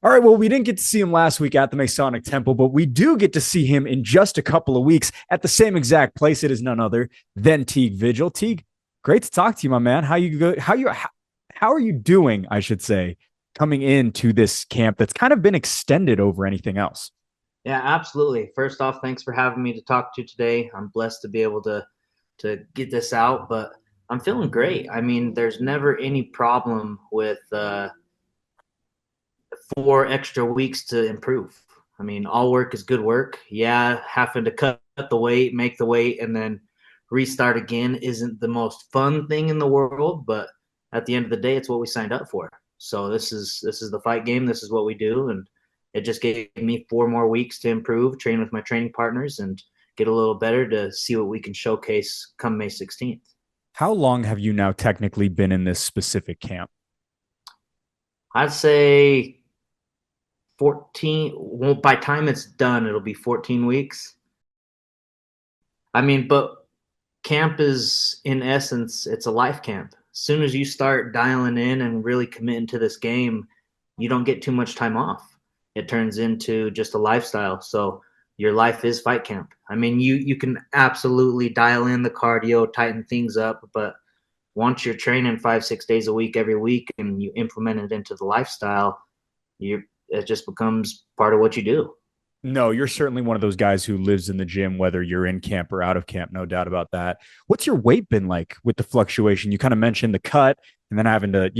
All right, well, we didn't get to see him last week at the Masonic Temple, but we do get to see him in just a couple of weeks at the same exact place. It is none other than Teague Vigil. Teague, great to talk to you, my man. How are you doing, I should say, coming into this camp that's kind of been extended over anything else? Yeah, absolutely. First off, thanks for having me to talk to you today. I'm blessed to be able to get this out, but I'm feeling great. I mean, there's never any problem with 4 extra weeks to improve. I mean, all work is good work. Yeah, having to cut the weight, make the weight, and then restart again isn't the most fun thing in the world, but at the end of the day, it's what we signed up for. So this is the fight game. This is what we do, and it just gave me 4 more weeks to improve, train with my training partners, and get a little better to see what we can showcase come May 16th. How long have you now technically been in this specific camp? I'd say 14. Well, by time it's done, it'll be 14 weeks. I mean, but camp is in essence, it's a life camp. As soon as you start dialing in and really committing to this game, you don't get too much time off. It turns into just a lifestyle. So your life is fight camp. I mean, you can absolutely dial in the cardio, tighten things up, but once you're training 5, 6 days a week every week and you implement it into the lifestyle, you it just becomes part of what you do. No, you're certainly one of those guys who lives in the gym, whether you're in camp or out of camp, no doubt about that. What's your weight been like with the fluctuation? You kind of mentioned the cut and then having to,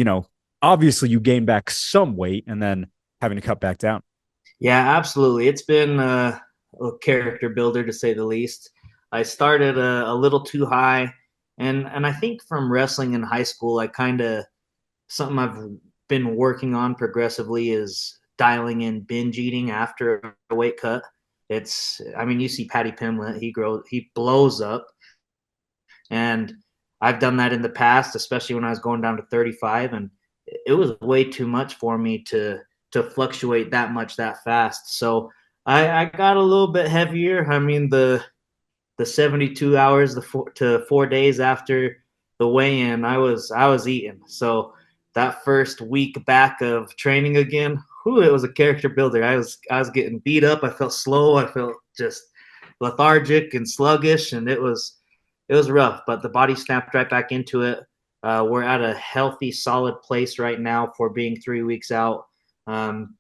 obviously you gain back some weight and then having to cut back down. Yeah, absolutely. It's been a character builder to say the least. I started a little too high, and I think from wrestling in high school, I kind of something I've been working on progressively is dialing in binge eating after a weight cut. I mean, you see Patty Pimlet, he blows up, and I've done that in the past, especially when I was going down to 35, and it was way too much for me to fluctuate that much that fast. So I got a little bit heavier. I mean, the 72 hours, to 4 days after the weigh-in, I was eating. So that first week back of training again, whew, it was a character builder. I was getting beat up. I felt slow. I felt just lethargic and sluggish, and it was rough. But the body snapped right back into it. We're at a healthy, solid place right now for being 3 weeks out. Um,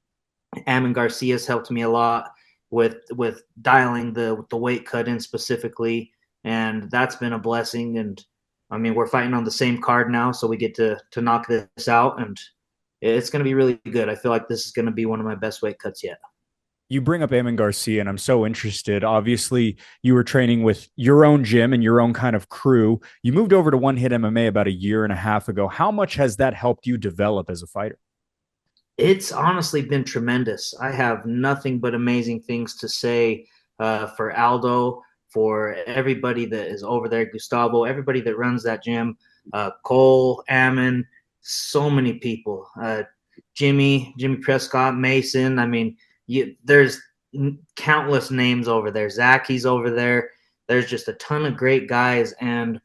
Ammon Garcia's helped me a lot with dialing the weight cut in specifically, and that's been a blessing. And I mean, we're fighting on the same card now, so we get to knock this out, and it's going to be really good. I feel like this is going to be one of my best weight cuts yet. You bring up Eamon Garcia, and I'm so interested. Obviously, you were training with your own gym and your own kind of crew. You moved over to One Hit MMA about a year and a half ago. How much has that helped you develop as a fighter? It's honestly been tremendous. I have nothing but amazing things to say for Aldo, for everybody that is over there, Gustavo, everybody that runs that gym, Cole, Ammon, so many people, Jimmy Prescott, Mason. I mean, there's countless names over there. Zach, he's over there. There's just a ton of great guys, and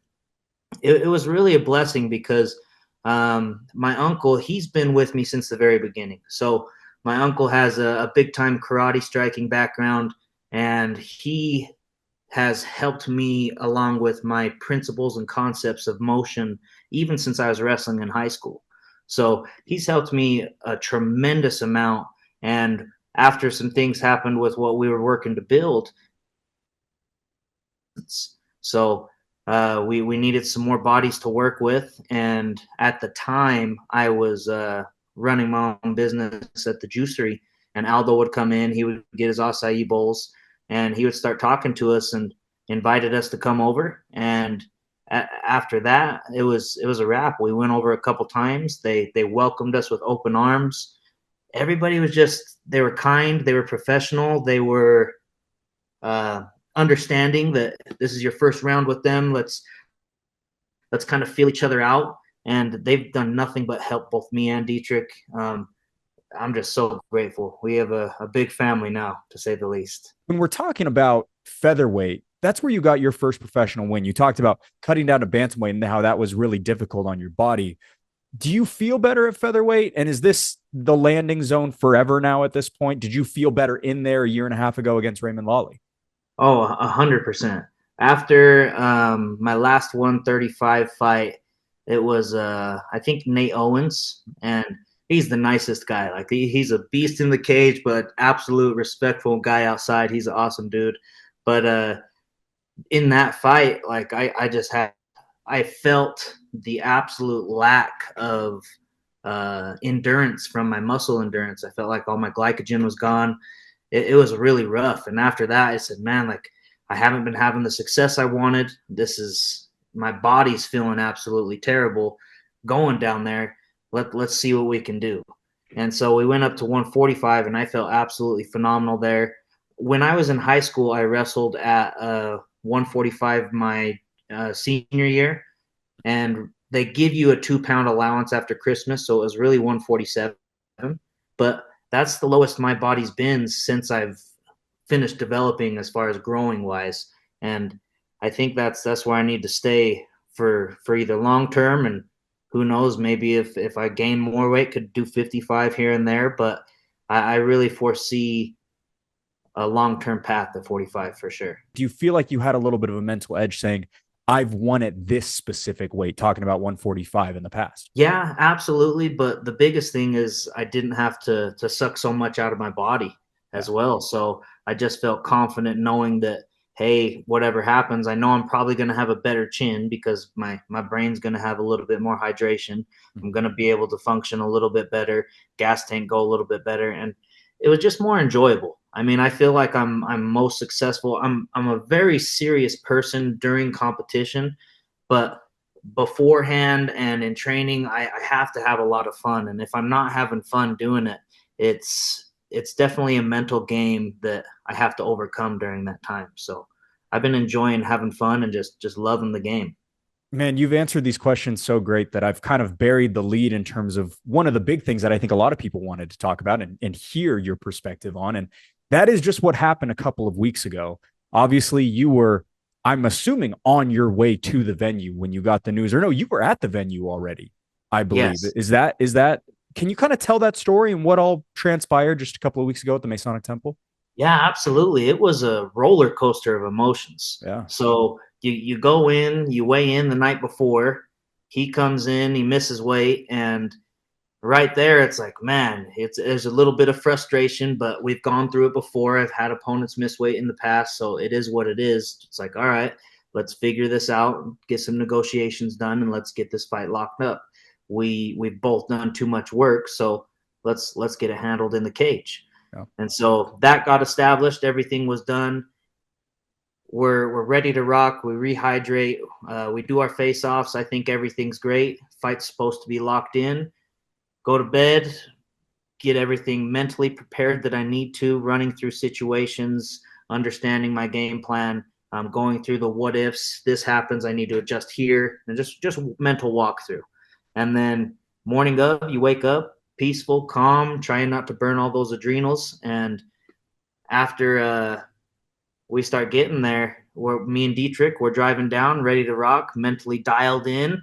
it was really a blessing because my uncle, he's been with me since the very beginning. So my uncle has a big time karate striking background, and he has helped me along with my principles and concepts of motion even since I was wrestling in high school. So he's helped me a tremendous amount. And after some things happened with what we were working to build, so we needed some more bodies to work with. And at the time, I was running my own business at the juicery, and Aldo would come in. He would get his acai bowls, and he would start talking to us and invited us to come over. And after that, it was a wrap. We went over a couple times. They welcomed us with open arms. Everybody was just they were kind. They were professional. They were uh, understanding that this is your first round with them. Let's kind of feel each other out. And they've done nothing but help both me and Dietrich. I'm just so grateful. We have a big family now, to say the least. When we're talking about featherweight, that's where you got your first professional win. You talked about cutting down to bantamweight and how that was really difficult on your body. Do you feel better at featherweight? And is this the landing zone forever now at this point? Did you feel better in there a year and a half ago against Raymond Lawley? Oh, 100%. After my last 135 fight, it was I think Nate Owens, and he's the nicest guy. Like he's a beast in the cage, but absolute respectful guy outside. He's an awesome dude. But in that fight, like I just had, I felt the absolute lack of endurance from my muscle endurance. I felt like all my glycogen was gone. It was really rough. And after that, I said, man, like I haven't been having the success I wanted. This is my body's feeling absolutely terrible going down there. Let's see what we can do. And so we went up to 145, and I felt absolutely phenomenal there. When I was in high school, I wrestled at 145 my senior year, and they give you a 2 pound allowance after Christmas, so it was really 147. But that's the lowest my body's been since I've finished developing as far as growing wise. And I think that's where I need to stay for either long term, and who knows, maybe if I gain more weight, could do 55 here and there. But I really foresee a long term path to 45 for sure. Do you feel like you had a little bit of a mental edge saying, I've won at this specific weight, talking about 145 in the past? Yeah, absolutely. But the biggest thing is I didn't have to suck so much out of my body as Yeah. well. So I just felt confident knowing that, hey, whatever happens, I know I'm probably going to have a better chin because my brain's going to have a little bit more hydration. I'm going to be able to function a little bit better, gas tank go a little bit better, and it was just more enjoyable. I mean, I feel like I'm most successful. I'm a very serious person during competition, but beforehand and in training, I have to have a lot of fun. And if I'm not having fun doing it, it's definitely a mental game that I have to overcome during that time. So I've been enjoying having fun and just loving the game. Man, you've answered these questions so great that I've kind of buried the lead in terms of one of the big things that I think a lot of people wanted to talk about and hear your perspective on. And that is just what happened a couple of weeks ago. Obviously, you were, I'm assuming, on your way to the venue when you got the news, or no, you were at the venue already, I believe. Yes. Is that, can you kind of tell that story and what all transpired just a couple of weeks ago at the Masonic Temple? Yeah, absolutely. It was a roller coaster of emotions. Yeah. So you go in, you weigh in the night before. He comes in, he misses weight, and right there, it's like, man, there's a little bit of frustration, but we've gone through it before. I've had opponents miss weight in the past, so it is what it is. It's like, all right, let's figure this out, get some negotiations done, and let's get this fight locked up. We've both done too much work, so let's get it handled in the cage. Yeah. And so that got established. Everything was done. We're ready to rock. We rehydrate. We do our face offs. I think everything's great. Fight's supposed to be locked in. Go to bed. Get everything mentally prepared that I need to. Running through situations, understanding my game plan. Going through the what ifs. This happens. I need to adjust here, and just mental walkthrough. And then morning up, you wake up peaceful, calm, trying not to burn all those adrenals. And after we start getting there, me and Dietrich, we're driving down, ready to rock, mentally dialed in,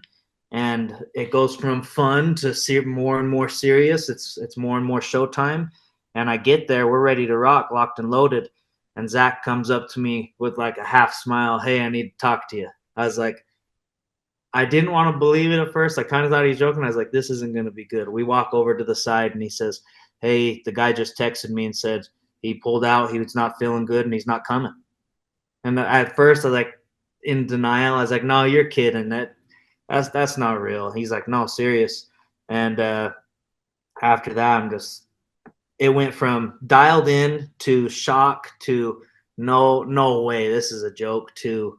and it goes from fun to more and more serious. It's more and more showtime. And I get there, we're ready to rock, locked and loaded. And Zach comes up to me with like a half smile. Hey, I need to talk to you. I was like, I didn't want to believe it at first. I kind of thought he was joking. I was like, this isn't going to be good. We walk over to the side, and he says, hey, the guy just texted me and said he pulled out. He was not feeling good, and he's not coming. And at first, I was like in denial. I was like, no, you're kidding. That's not real. He's like, no, serious. And after that, it went from dialed in to shock to no way, this is a joke, to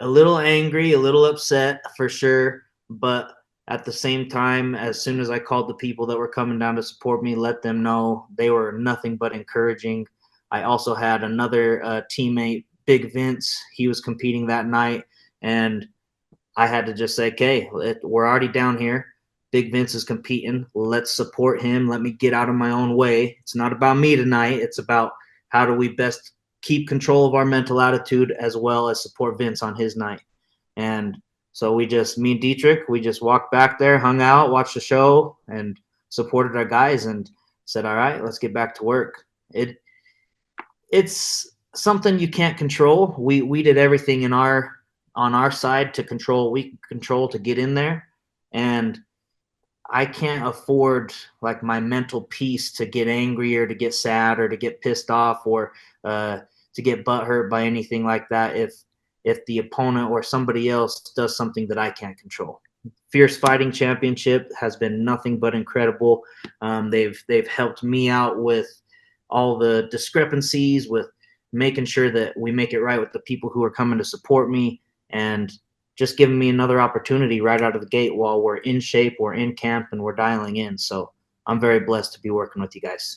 a little angry, a little upset for sure. But at the same time, as soon as I called the people that were coming down to support me, let them know, they were nothing but encouraging. I also had another teammate, Big Vince. He was competing that night, and I had to just say, okay, we're already down here. Big Vince is competing. Let's support him. Let me get out of my own way. It's not about me tonight. It's about how do we best keep control of our mental attitude as well as support Vince on his night. And So me and Dietrich, we just walked back there, hung out, watched the show, and supported our guys and said, all right, let's get back to work. It's something you can't control. We did everything on our side to control we control to get in there, and I can't afford like my mental peace to get angry or to get sad or to get pissed off or to get butthurt by anything like that if the opponent or somebody else does something that I can't control. Fierce Fighting Championship has been nothing but incredible. They've helped me out with all the discrepancies, with making sure that we make it right with the people who are coming to support me, and just giving me another opportunity right out of the gate while we're in shape, we're in camp, and we're dialing in. So I'm very blessed to be working with you guys.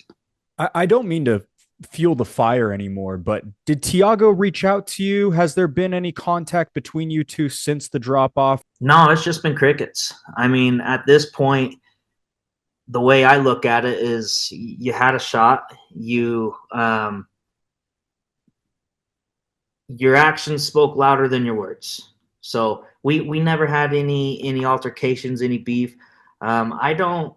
I don't mean to fuel the fire anymore, but did Tiago reach out to you? Has there been any contact between you two since the drop off? No, it's just been crickets. I mean, at this point, the way I look at it is you had a shot. Your actions spoke louder than your words. So we never had any altercations, any beef. I don't.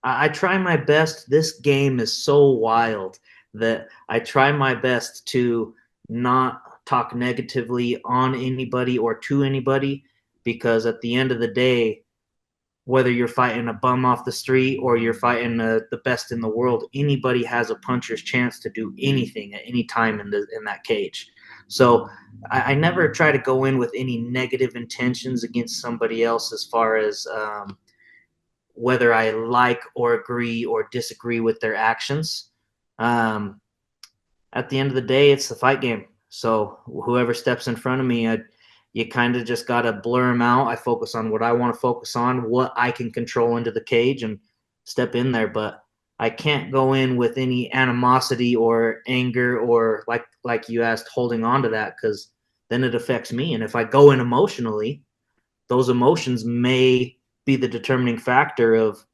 I try my best. This game is so wild that I try my best to not talk negatively on anybody or to anybody, because at the end of the day, whether you're fighting a bum off the street or you're fighting the best in the world, anybody has a puncher's chance to do anything at any time in that cage. So I never try to go in with any negative intentions against somebody else as far as whether I like or agree or disagree with their actions. Um, at the end of the day, it's the fight game. So whoever steps in front of me, you kind of just got to blur them out. I focus on what I want to focus on, what I can control into the cage, and step in there. But I can't go in with any animosity or anger or like you asked, holding on to that, because then it affects me. And if I go in emotionally, those emotions may be the determining factor of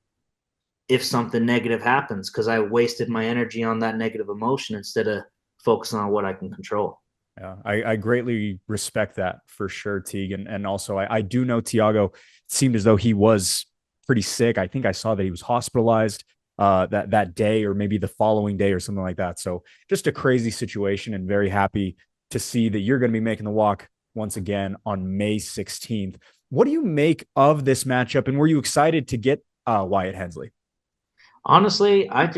if something negative happens, because I wasted my energy on that negative emotion instead of focusing on what I can control. Yeah, I greatly respect that for sure, Teague. And also, I do know Tiago seemed as though he was pretty sick. I think I saw that he was hospitalized that day or maybe the following day or something like that. So just a crazy situation, and very happy to see that you're going to be making the walk once again on May 16th. What do you make of this matchup, and were you excited to get Wyatt Hensley? Honestly, I'm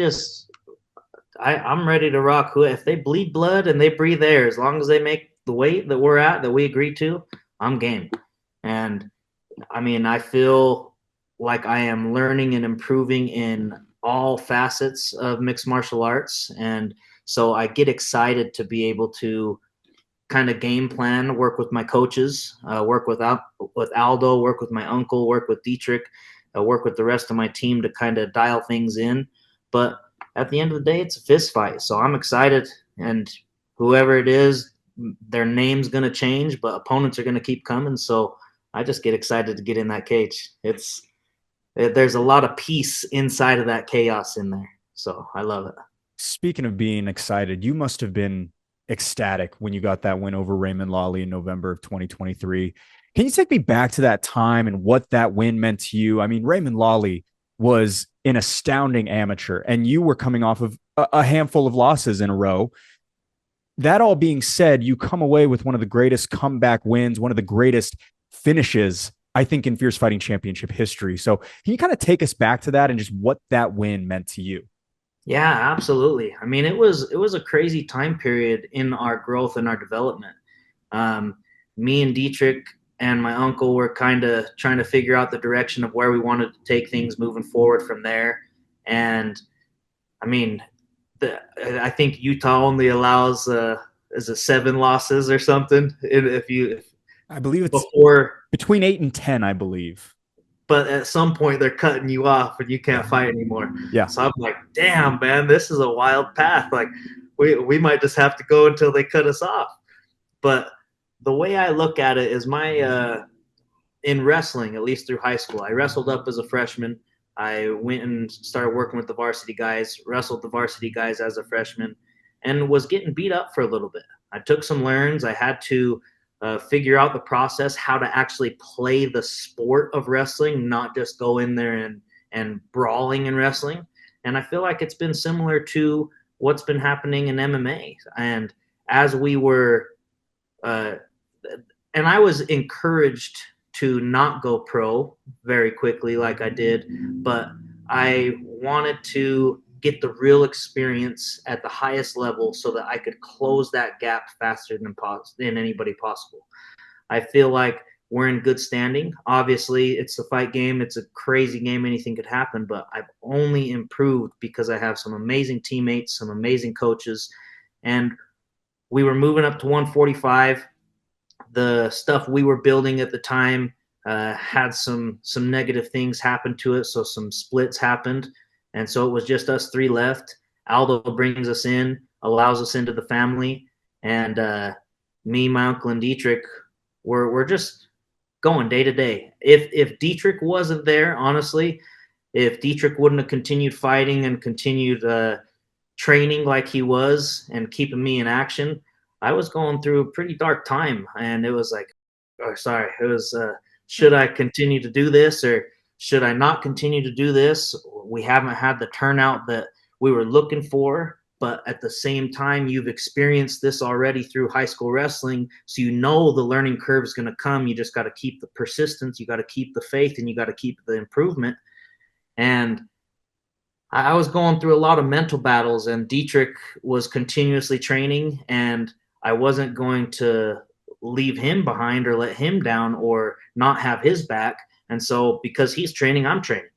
ready to rock. Who if they bleed blood and they breathe air, as long as they make the weight that we're at that we agreed to, I'm game. And I mean, I feel like I am learning and improving in all facets of mixed martial arts, and so I get excited to be able to kind of game plan, work with my coaches, work with Aldo, work with my uncle, work with Dietrich, work with the rest of my team to kind of dial things in. But at the end of the day, it's a fist fight. So I'm excited, and whoever it is, their name's going to change, but opponents are going to keep coming. So I just get excited to get in that cage. There's a lot of peace inside of that chaos in there. So I love it. Speaking of being excited, you must have been ecstatic when you got that win over Raymond Lawley in November of 2023. Can you take me back to that time and what that win meant to you? I mean, Raymond Lawley was an astounding amateur, and you were coming off of a handful of losses in a row. That all being said, you come away with one of the greatest comeback wins, one of the greatest finishes, I think, in Fierce Fighting Championship history. So can you kind of take us back to that and just what that win meant to you? Yeah, absolutely. I mean, it was a crazy time period in our growth and our development. Um, Me and Dietrich and my uncle were kind of trying to figure out the direction of where we wanted to take things moving forward from there. And I mean, I think Utah only allows is it 7 losses or something if I believe it's before, between 8 and 10, I believe. but at some point they're cutting you off and you can't Yeah. fight anymore. Yeah. So I'm like, damn, man, this is a wild path. Like we might just have to go until they cut us off. But the way I look at it is in wrestling, at least through high school, I wrestled up as a freshman. I went and started working with the varsity guys, wrestled the varsity guys as a freshman, and was getting beat up for a little bit. I took some learns. I had to figure out the process, how to actually play the sport of wrestling, not just go in there and brawling in wrestling. And I feel like it's been similar to what's been happening in MMA. And as we were, uh, and I was encouraged to not go pro very quickly like I did, but I wanted to get the real experience at the highest level so that I could close that gap faster than anybody possible. I feel like we're in good standing. Obviously, it's a fight game. It's a crazy game. Anything could happen, but I've only improved because I have some amazing teammates, some amazing coaches, and we were moving up to 145. The stuff we were building at the time had some negative things happen to it, so some splits happened, and so it was just us three left. Aldo brings us in, allows us into the family, and me, my uncle, and Dietrich, we're just going day to day. If Dietrich wasn't there, honestly, if Dietrich wouldn't have continued fighting and continued training like he was and keeping me in action, I was going through a pretty dark time, and it was like, oh, sorry, it was, should I continue to do this or should I not continue to do this? We haven't had the turnout that we were looking for, but at the same time, you've experienced this already through high school wrestling, so you know the learning curve is going to come. You just got to keep the persistence, you got to keep the faith, and you got to keep the improvement. And I was going through a lot of mental battles, and Dietrich was continuously training, and I wasn't going to leave him behind or let him down or not have his back. And so because he's training, I'm training.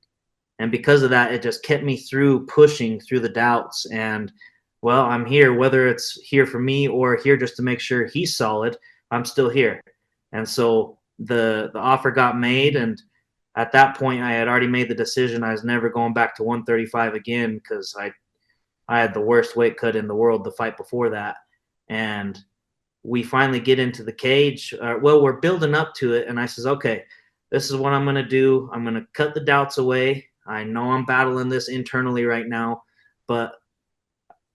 And because of that, it just kept me through pushing through the doubts. And, well, I'm here, whether it's here for me or here just to make sure he's solid, I'm still here. And so the offer got made, and at that point, I had already made the decision I was never going back to 135 again because I had the worst weight cut in the world the fight before that. And we finally get into the cage. Well, we're building up to it, and I says, okay, this is what I'm going to do. I'm going to cut the doubts away. I know I'm battling this internally right now, but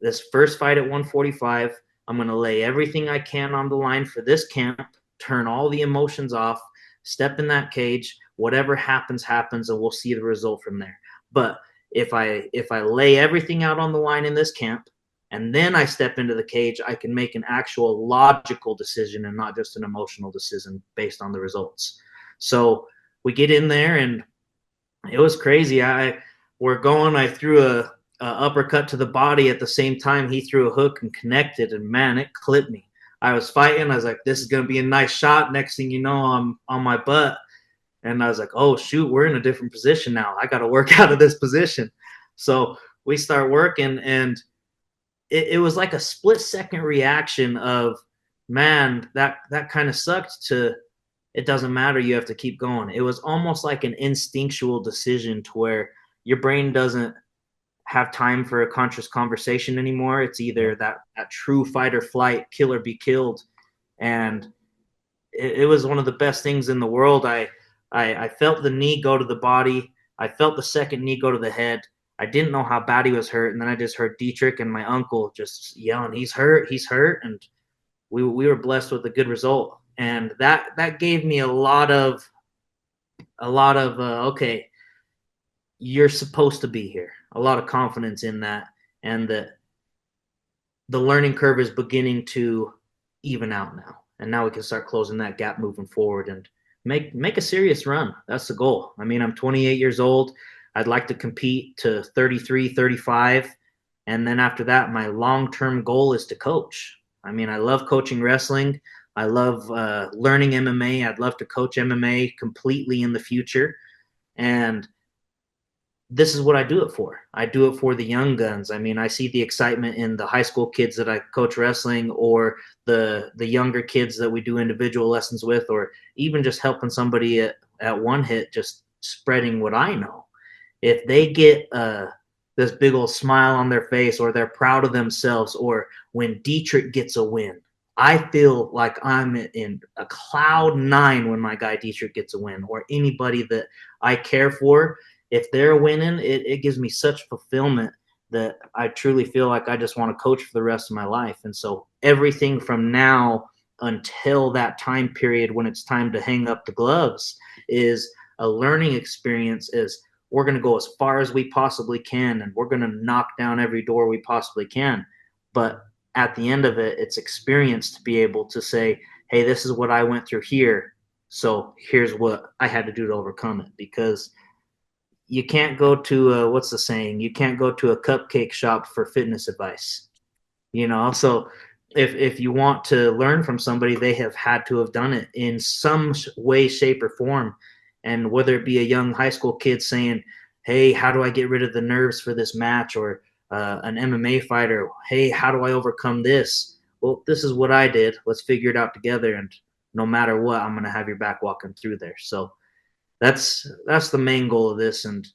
this first fight at 145, I'm going to lay everything I can on the line for this camp, turn all the emotions off, step in that cage. Whatever happens, happens, and we'll see the result from there. But if I lay everything out on the line in this camp, and then I step into the cage, I can make an actual logical decision and not just an emotional decision based on the results. So we get in there, and it was crazy. We're going. I threw a uppercut to the body at the same time he threw a hook and connected, and man, it clipped me. I was fighting. I was like, this is going to be a nice shot. Next thing you know, I'm on my butt. And I was like, oh, shoot, we're in a different position now. I got to work out of this position. So we start working, and it was like a split-second reaction of, man, that kind of sucked, to it doesn't matter, you have to keep going. It was almost like an instinctual decision to where your brain doesn't have time for a conscious conversation anymore. It's either that true fight or flight, kill or be killed. And it was one of the best things in the world. I felt the knee go to the body. I felt the second knee go to the head. I didn't know how bad he was hurt. And then I just heard Dietrich and my uncle just yelling, he's hurt, he's hurt. And we were blessed with a good result. And that gave me a lot of okay, you're supposed to be here. A lot of confidence in that, and that the learning curve is beginning to even out now. And now we can start closing that gap moving forward and make a serious run. That's the goal. I mean, I'm 28 years old. I'd like to compete to 33, 35. And then after that, my long-term goal is to coach. I mean, I love coaching wrestling. I love learning MMA. I'd love to coach MMA completely in the future. And this is what I do it for. I do it for the young guns. I mean, I see the excitement in the high school kids that I coach wrestling, or the younger kids that we do individual lessons with, or even just helping somebody at one hit, just spreading what I know. If they get this big old smile on their face, or they're proud of themselves, or when Dietrich gets a win, I feel like I'm in a cloud nine when my guy Dietrich gets a win, or anybody that I care for. If they're winning, it gives me such fulfillment that I truly feel like I just want to coach for the rest of my life. And so everything from now until that time period when it's time to hang up the gloves is a learning experience. Is we're going to go as far as we possibly can, and we're going to knock down every door we possibly can. But at the end of it, it's experience to be able to say, hey, this is what I went through here. So here's what I had to do to overcome it. Because you can't go to what's the saying? You can't go to a cupcake shop for fitness advice. So if you want to learn from somebody, they have had to have done it in some way, shape, or form. And whether it be a young high school kid saying, hey, how do I get rid of the nerves for this match? Or an MMA fighter, hey, how do I overcome this? Well, this is what I did. Let's figure it out together. And no matter what, I'm going to have your back walking through there. So that's the main goal of this. And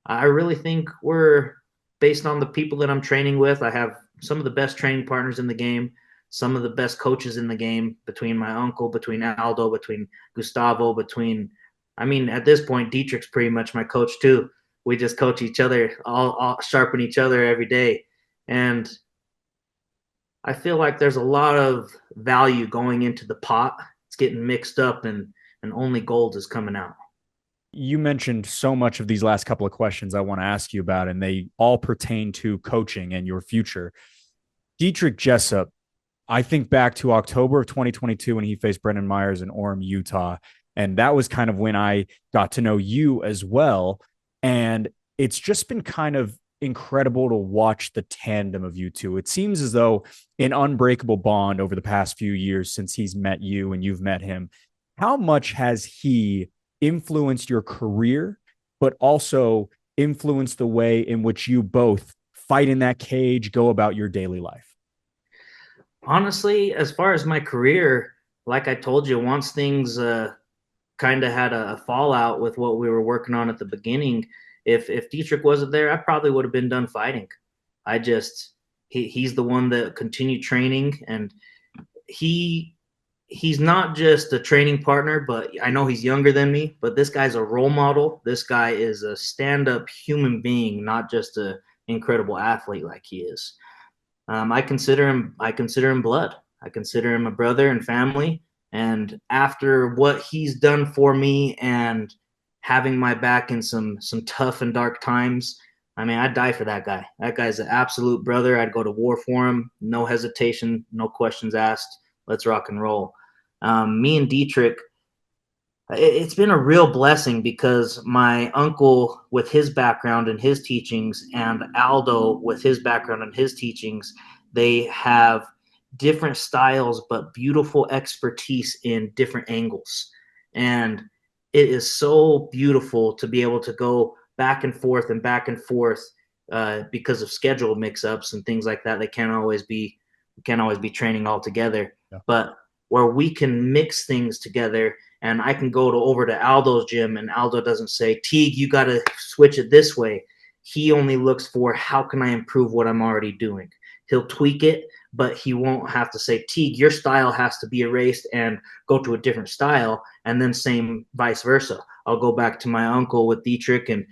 I really think we're based on the people that I'm training with. I have some of the best training partners in the game, some of the best coaches in the game, between my uncle, between Aldo, between Gustavo, at this point, Dietrich's pretty much my coach too. We just coach each other, all sharpen each other every day. And I feel like there's a lot of value going into the pot. It's getting mixed up, and only gold is coming out. You mentioned so much of these last couple of questions I want to ask you about, and they all pertain to coaching and your future. Dietrich Jessup, I think back to October of 2022 when he faced Brendan Myers in Orem, Utah. And that was kind of when I got to know you as well. And it's just been kind of incredible to watch the tandem of you two. It seems as though an unbreakable bond over the past few years since he's met you and you've met him. How much has he influenced your career, but also influenced the way in which you both fight in that cage, go about your daily life? Honestly, as far as my career, like I told you, once things kind of had a fallout with what we were working on at the beginning, if Dietrich wasn't there, I probably would have been done fighting. He's the one that continued training, and he's not just a training partner, but I know he's younger than me, but this guy's a role model. This guy is a stand-up human being, not just an incredible athlete like he is. I consider him blood. I consider him a brother and family. And after what he's done for me and having my back in some tough and dark times, I'd die for that guy. That guy's an absolute brother. I'd go to war for him. No hesitation, no questions asked. Let's rock and roll. Me and Dietrich, it's been a real blessing because my uncle, with his background and his teachings, and Aldo, with his background and his teachings, they have different styles but beautiful expertise in different angles. And it is so beautiful to be able to go back and forth because of schedule mix-ups and things like that. They can't always be training all together. Yeah. But where we can mix things together, and I can go over to Aldo's gym and Aldo doesn't say, Teague, you got to switch it this way. He only looks for, how can I improve what I'm already doing? He'll tweak it, but he won't have to say, Teague, your style has to be erased and go to a different style. And then same vice versa. I'll go back to my uncle with Dietrich, and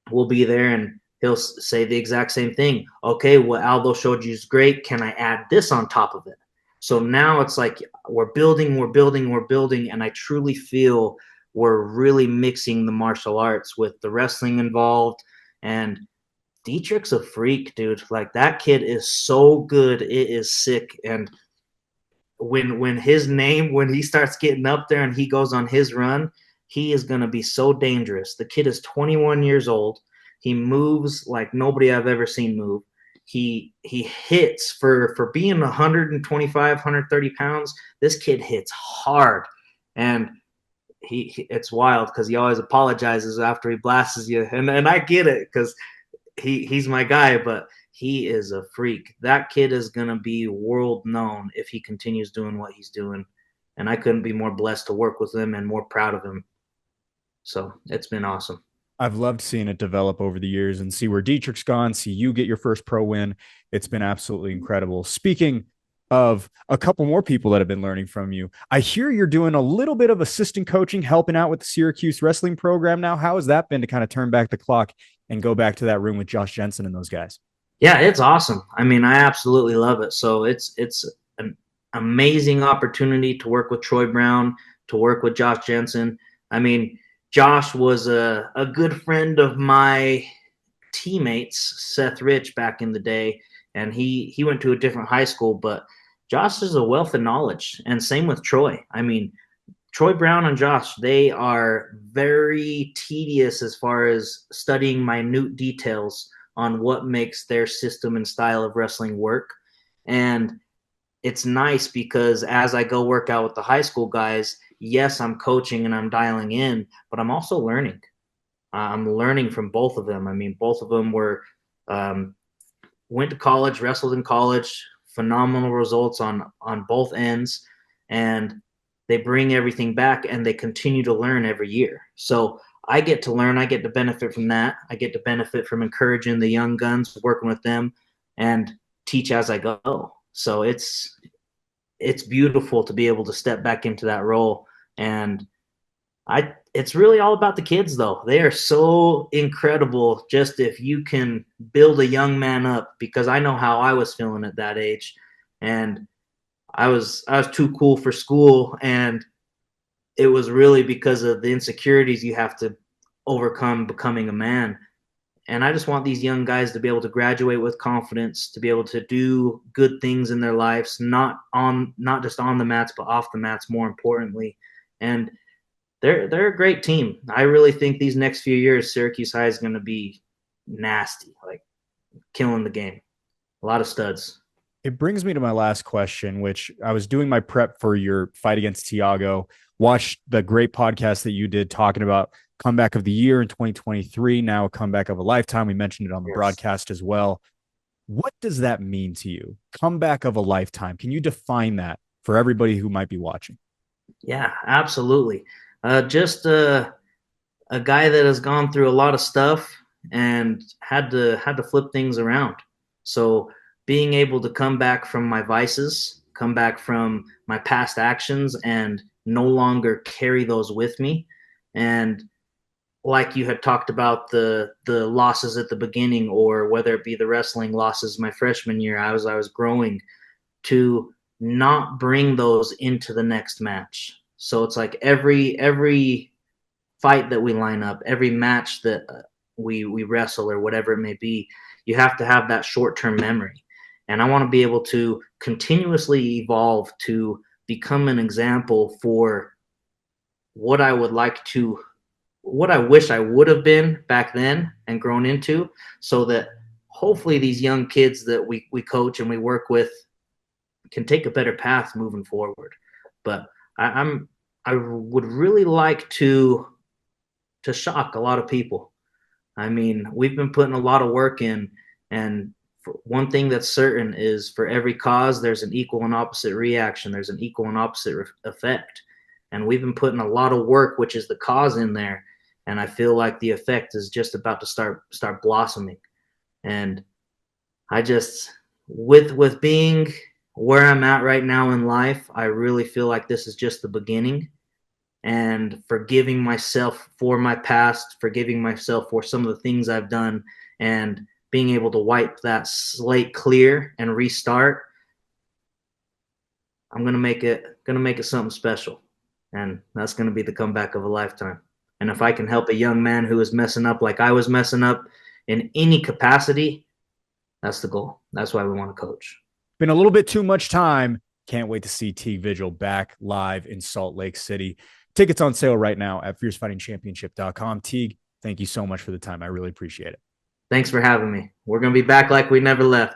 we'll be there, and he'll say the exact same thing. Okay, what Aldo showed you is great. Can I add this on top of it? So now it's like we're building, and I truly feel we're really mixing the martial arts with the wrestling involved. And Dietrich's a freak, dude. Like, that kid is so good. It is sick. And when he starts getting up there and he goes on his run, he is going to be so dangerous. The kid is 21 years old. He moves like nobody I've ever seen move. He hits for being 125, 130 pounds. This kid hits hard, and it's wild because he always apologizes after he blasts you, and I get it because he's my guy, but he is a freak. That kid is gonna be world known if he continues doing what he's doing, and I couldn't be more blessed to work with him and more proud of him. So it's been awesome. I've loved seeing it develop over the years and see where Dietrich's gone, see you get your first pro win. It's been absolutely incredible. Speaking of a couple more people that have been learning from you, I hear you're doing a little bit of assistant coaching, helping out with the Syracuse wrestling program now. How has that been to kind of turn back the clock and go back to that room with Josh Jensen and those guys? Yeah, it's awesome. I absolutely love it. So it's amazing opportunity to work with Troy Brown, to work with Josh Jensen. I mean, Josh was a good friend of my teammates, Seth Rich, back in the day, and he went to a different high school, but Josh is a wealth of knowledge, and same with Troy. I mean, Troy Brown and Josh, they are very tedious as far as studying minute details on what makes their system and style of wrestling work. And it's nice because as I go work out with the high school guys, yes, I'm coaching and I'm dialing in, but I'm also learning. I'm learning from both of them. I mean, both of them um, went to college, wrestled in college, phenomenal results on both ends, and they bring everything back and they continue to learn every year. So I get to learn, I get to benefit from that. I get to benefit from encouraging the young guns, working with them, and teach as I go. So it's beautiful to be able to step back into that role. And it's really all about the kids though. They are so incredible just if you can build a young man up, because I know how I was feeling at that age. And I was too cool for school, and it was really because of the insecurities you have to overcome becoming a man. And I just want these young guys to be able to graduate with confidence, to be able to do good things in their lives, not just on the mats, but off the mats, more importantly. And they're a great team. I really think these next few years, Syracuse High is going to be nasty, like killing the game. A lot of studs. It brings me to my last question, which I was doing my prep for your fight against Tiago, watched the great podcast that you did talking about comeback of the year in 2023, now a comeback of a lifetime. We mentioned it on the Yes. broadcast as well. What does that mean to you? Comeback of a lifetime. Can you define that for everybody who might be watching? Yeah, absolutely. Just a guy that has gone through a lot of stuff and had to flip things around. So being able to come back from my vices, come back from my past actions, and no longer carry those with me. And like you had talked about the losses at the beginning, or whether it be the wrestling losses my freshman year, I was growing, to not bring those into the next match. So it's like every fight that we line up, every match that we wrestle or whatever it may be, you have to have that short-term memory. And I want to be able to continuously evolve to become an example for what I would like to, what I wish I would have been back then and grown into, so that hopefully these young kids that we coach and we work with can take a better path moving forward. But I would really like to shock a lot of people. I mean, we've been putting a lot of work in, and one thing that's certain is for every cause, there's an equal and opposite reaction. There's an equal and opposite effect. And we've been putting a lot of work, which is the cause, in there. And I feel like the effect is just about to start blossoming. And I just, with being where I'm at right now in life, I really feel like this is just the beginning, and forgiving myself for my past, forgiving myself for some of the things I've done, and being able to wipe that slate clear and restart. I'm gonna make it something special, and that's gonna be the comeback of a lifetime. And if I can help a young man who is messing up like I was messing up in any capacity, that's the goal. That's why we want to coach. Been a little bit too much time. Can't wait to see Teague Vigil back live in Salt Lake City. Tickets on sale right now at fiercefightingchampionship.com. Teague, thank you so much for the time. I really appreciate it. Thanks for having me. We're gonna be back like we never left.